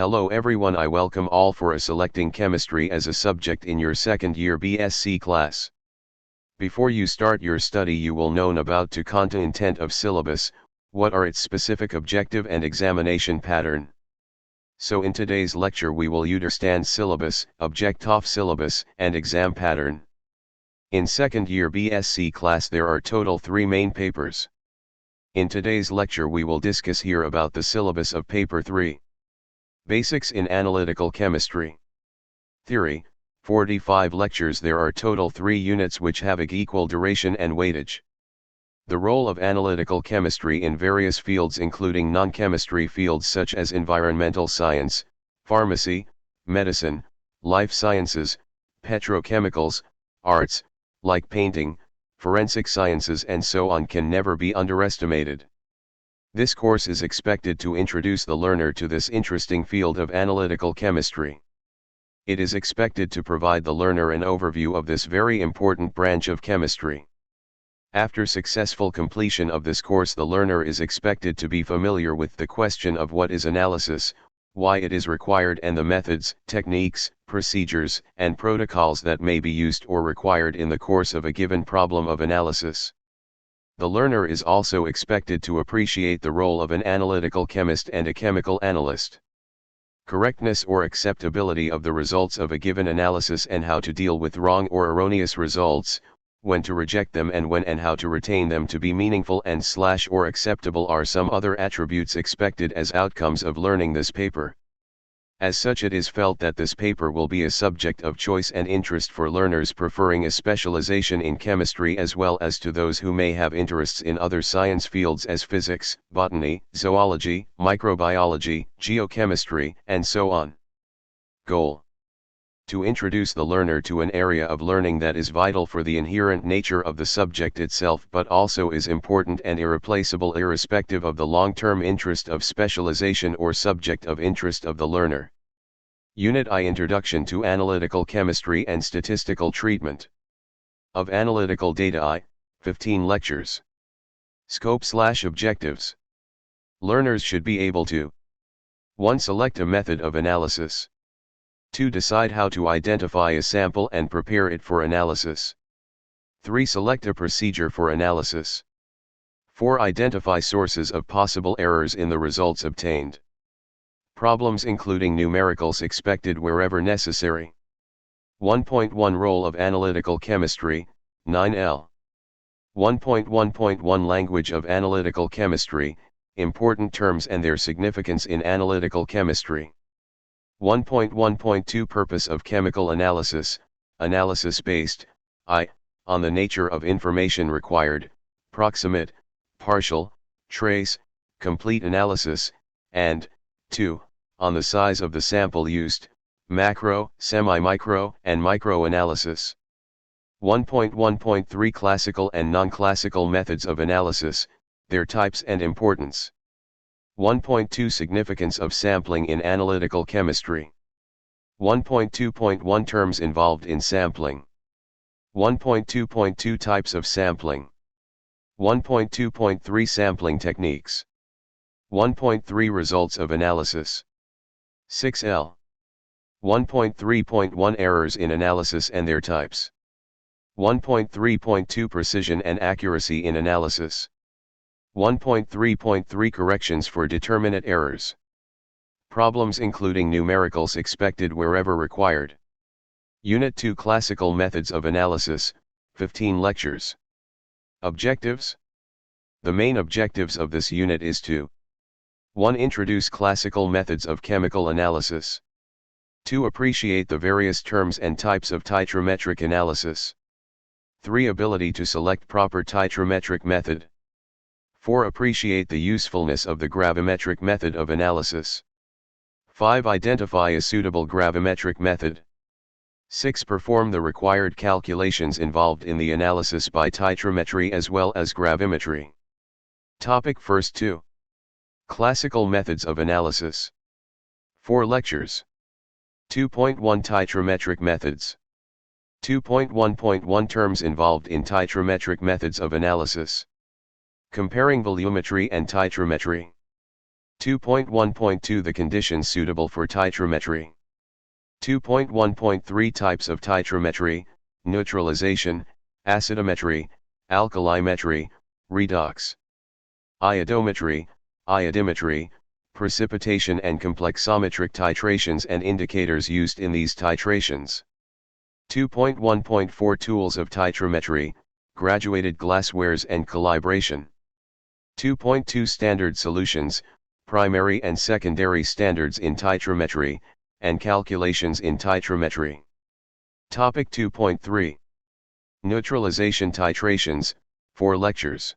Hello everyone, I welcome all for selecting chemistry as a subject in your second year BSc class. Before you start your study, you will know about the content of syllabus, what are its specific objective and examination pattern. So in today's lecture we will understand syllabus, object of syllabus, and exam pattern. In second year BSc class there are total 3 main papers. In today's lecture we will discuss here about the syllabus of paper 3. Basics in Analytical Chemistry. Theory, 45 lectures. There are total 3 units which have equal duration and weightage. The role of analytical chemistry in various fields including non-chemistry fields such as environmental science, pharmacy, medicine, life sciences, petrochemicals, arts, like painting, forensic sciences and so on can never be underestimated. This course is expected to introduce the learner to this interesting field of analytical chemistry. It is expected to provide the learner an overview of this very important branch of chemistry. After successful completion of this course, the learner is expected to be familiar with the question of what is analysis, why it is required, and the methods, techniques, procedures, and protocols that may be used or required in the course of a given problem of analysis. The learner is also expected to appreciate the role of an analytical chemist and a chemical analyst. Correctness or acceptability of the results of a given analysis and how to deal with wrong or erroneous results, when to reject them and when and how to retain them to be meaningful and or acceptable are some other attributes expected as outcomes of learning this paper. As such, it is felt that this paper will be a subject of choice and interest for learners preferring a specialization in chemistry as well as to those who may have interests in other science fields as physics, botany, zoology, microbiology, geochemistry, and so on. Goal: to introduce the learner to an area of learning that is vital for the inherent nature of the subject itself but also is important and irreplaceable irrespective of the long-term interest of specialization or subject of interest of the learner. Unit I: Introduction to Analytical Chemistry and Statistical Treatment of Analytical Data. I, 15 lectures. Scope/Objectives. Learners should be able to 1. Select a method of analysis. 2. Decide how to identify a sample and prepare it for analysis. 3. Select a procedure for analysis. 4. Identify sources of possible errors in the results obtained. Problems including numericals expected wherever necessary. 1.1 Role of Analytical Chemistry, 9L. 1.1.1 Language of Analytical Chemistry, Important Terms and Their Significance in Analytical Chemistry. 1.1.2 Purpose of Chemical Analysis, Analysis-based, I, on the nature of information required, proximate, partial, trace, complete analysis, and 2, on the size of the sample used, macro, semi-micro, and micro-analysis. 1.1.3 Classical and non-classical methods of analysis, their types and importance. 1.2 Significance of sampling in analytical chemistry. 1.2.1 Terms involved in sampling. 1.2.2 Types of sampling. 1.2.3 Sampling techniques. 1.3 Results of analysis. 6L. 1.3.1 Errors in analysis and their types. 1.3.2 Precision and accuracy in analysis. 1.3.3 Corrections for determinate errors. Problems including numericals expected wherever required. Unit 2 Classical Methods of Analysis, 15 lectures. Objectives. The main objectives of this unit is to 1. Introduce classical methods of chemical analysis. 2. Appreciate the various terms and types of titrometric analysis. 3. Ability to select proper titrometric method. 4. Appreciate the usefulness of the gravimetric method of analysis. 5. Identify a suitable gravimetric method. 6. Perform the required calculations involved in the analysis by titrometry as well as gravimetry. Topic: First 2. Classical methods of analysis. 4 lectures. 2.1 Titrometric methods. 2.1.1 Terms involved in titrometric methods of analysis. Comparing volumetry and titrometry. 2.1.2 The conditions suitable for titrometry. 2.1.3 Types of titrometry: neutralization, acidometry, alkalimetry, redox, iodometry, iodimetry, precipitation and complexometric titrations and indicators used in these titrations. 2.1.4 Tools of titrometry, graduated glasswares and calibration. 2.2 Standard solutions, primary and secondary standards in titrometry, and calculations in titrometry. Topic 2.3 Neutralization Titrations, 4 lectures.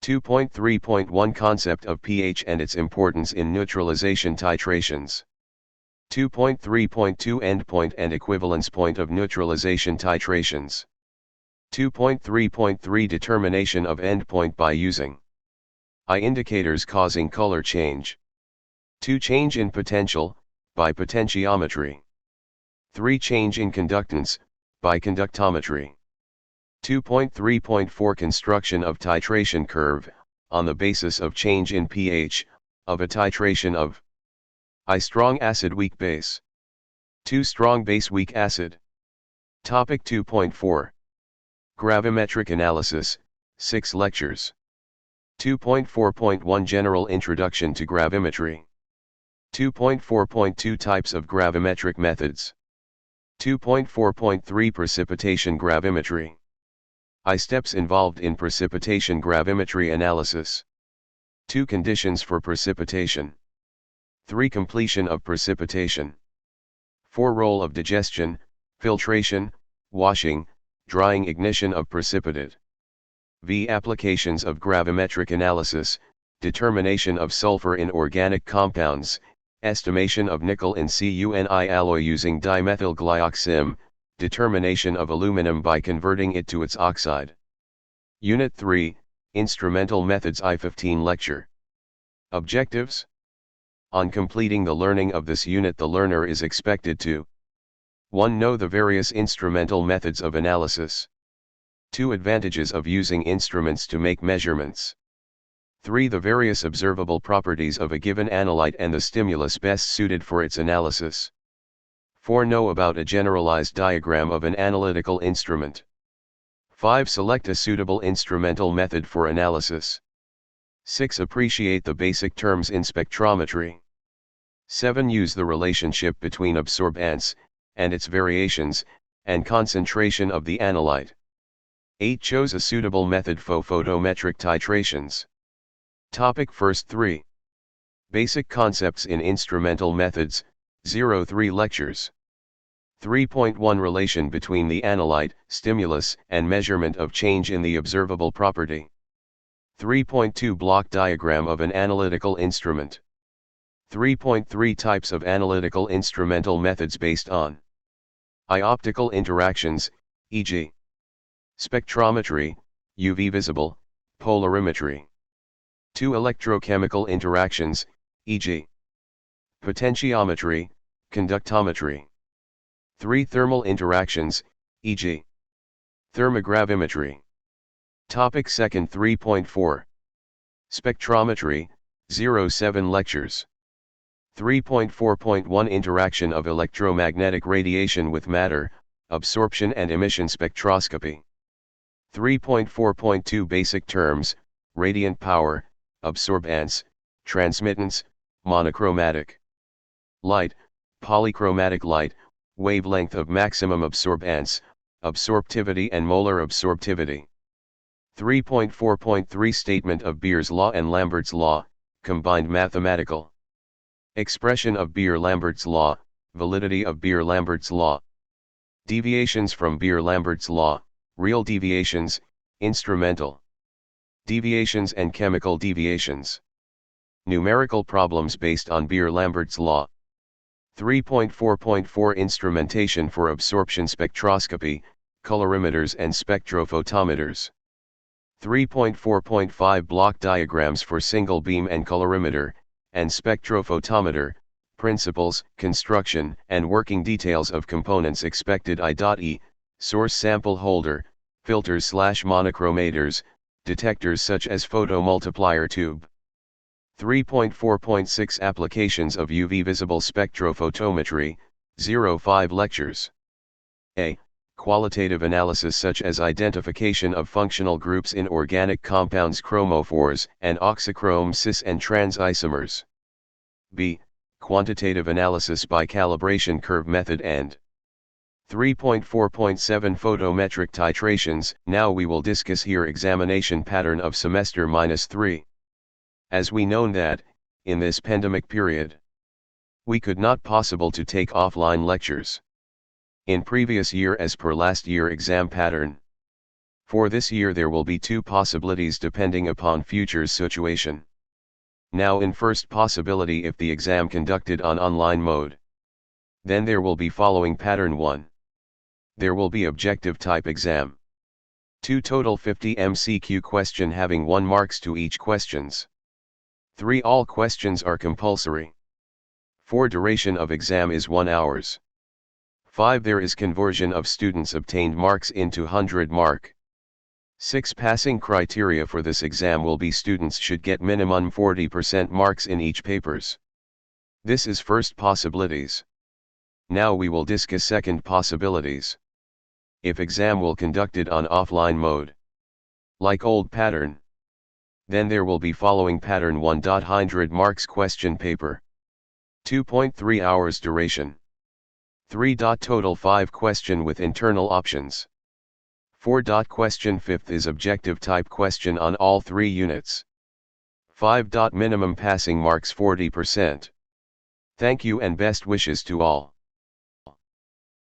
2.3.1 Concept of pH and its importance in neutralization titrations. 2.3.2 Endpoint and equivalence point of neutralization titrations. 2.3.3 Determination of endpoint by using I indicators causing color change. 2 Change in potential, by potentiometry. 3 Change in conductance, by conductometry. 2.3.4 Construction of titration curve, on the basis of change in pH, of a titration of I strong acid weak base. 2 Strong base weak acid. Topic 2.4 Gravimetric analysis, 6 lectures. 2.4.1 General introduction to gravimetry. 2.4.2 Types of gravimetric methods. 2.4.3 Precipitation gravimetry. I steps involved in precipitation gravimetry analysis. 2 Conditions for precipitation. 3 Completion of precipitation. 4 Role of digestion, filtration, washing, drying ignition of precipitate. V. Applications of gravimetric analysis, determination of sulfur in organic compounds, estimation of nickel in CuNi alloy using dimethylglyoxime, determination of aluminum by converting it to its oxide. Unit 3, Instrumental Methods I-15 Lecture. Objectives. On completing the learning of this unit, the learner is expected to 1. Know the various instrumental methods of analysis. 2. Advantages of using instruments to make measurements. 3. The various observable properties of a given analyte and the stimulus best suited for its analysis. 4. Know about a generalized diagram of an analytical instrument. 5. Select a suitable instrumental method for analysis. 6. Appreciate the basic terms in spectrometry. 7. Use the relationship between absorbance, and its variations, and concentration of the analyte. 8. Chose a suitable method for photometric titrations. Topic First 3. Basic concepts in instrumental methods, 03 lectures. 3.1 Relation between the analyte, stimulus, and measurement of change in the observable property. 3.2 Block diagram of an analytical instrument. 3.3 Types of analytical instrumental methods based on optical interactions, e.g. spectrometry, UV visible, polarimetry. 2 Electrochemical interactions, e.g. potentiometry, conductometry. 3 Thermal interactions, e.g. thermogravimetry. Topic Second 3.4 Spectrometry, 07 lectures. 3.4.1 Interaction of electromagnetic radiation with matter, absorption and emission spectroscopy. 3.4.2 Basic terms, radiant power, absorbance, transmittance, monochromatic light, polychromatic light, wavelength of maximum absorbance, absorptivity and molar absorptivity. 3.4.3 Statement of Beer's law and Lambert's law, combined mathematical expression of Beer-Lambert's law, validity of Beer-Lambert's law. Deviations from Beer-Lambert's law, real deviations, instrumental deviations and chemical deviations. Numerical problems based on Beer-Lambert's law. 3.4.4 Instrumentation for absorption spectroscopy, colorimeters and spectrophotometers. 3.4.5 Block diagrams for single beam and colorimeter, and spectrophotometer, principles, construction, and working details of components expected I.e., source sample holder, filters/monochromators, detectors such as photomultiplier tube. 3.4.6 Applications of UV Visible Spectrophotometry, 05 lectures. A. Qualitative analysis such as identification of functional groups in organic compounds, chromophores and oxychrome cis and trans isomers. B. Quantitative analysis by calibration curve method and 3.4.7 Photometric titrations. Now we will discuss here examination pattern of semester -3. As we known that, in this pandemic period, we could not possible to take offline lectures. In previous year as per last year exam pattern. For this year there will be two possibilities depending upon future situation. Now in first possibility if the exam conducted on online mode. Then there will be following pattern 1. There will be objective type exam. 2 total 50 MCQ question having 1 marks to each questions. 3 all questions are compulsory. 4 duration of exam is 1 hours. 5 there is conversion of students obtained marks into 100 mark. 6 passing criteria for this exam will be students should get minimum 40% marks in each papers. This is first possibilities. Now we will discuss second possibilities. If exam will conducted on offline mode, like old pattern, then there will be following pattern 100 marks question paper. 2.3 hours duration. 3. Total 5 question with internal options. 4. Question 5th is objective type question on all 3 units. 5. Minimum passing marks 40%. Thank you and best wishes to all.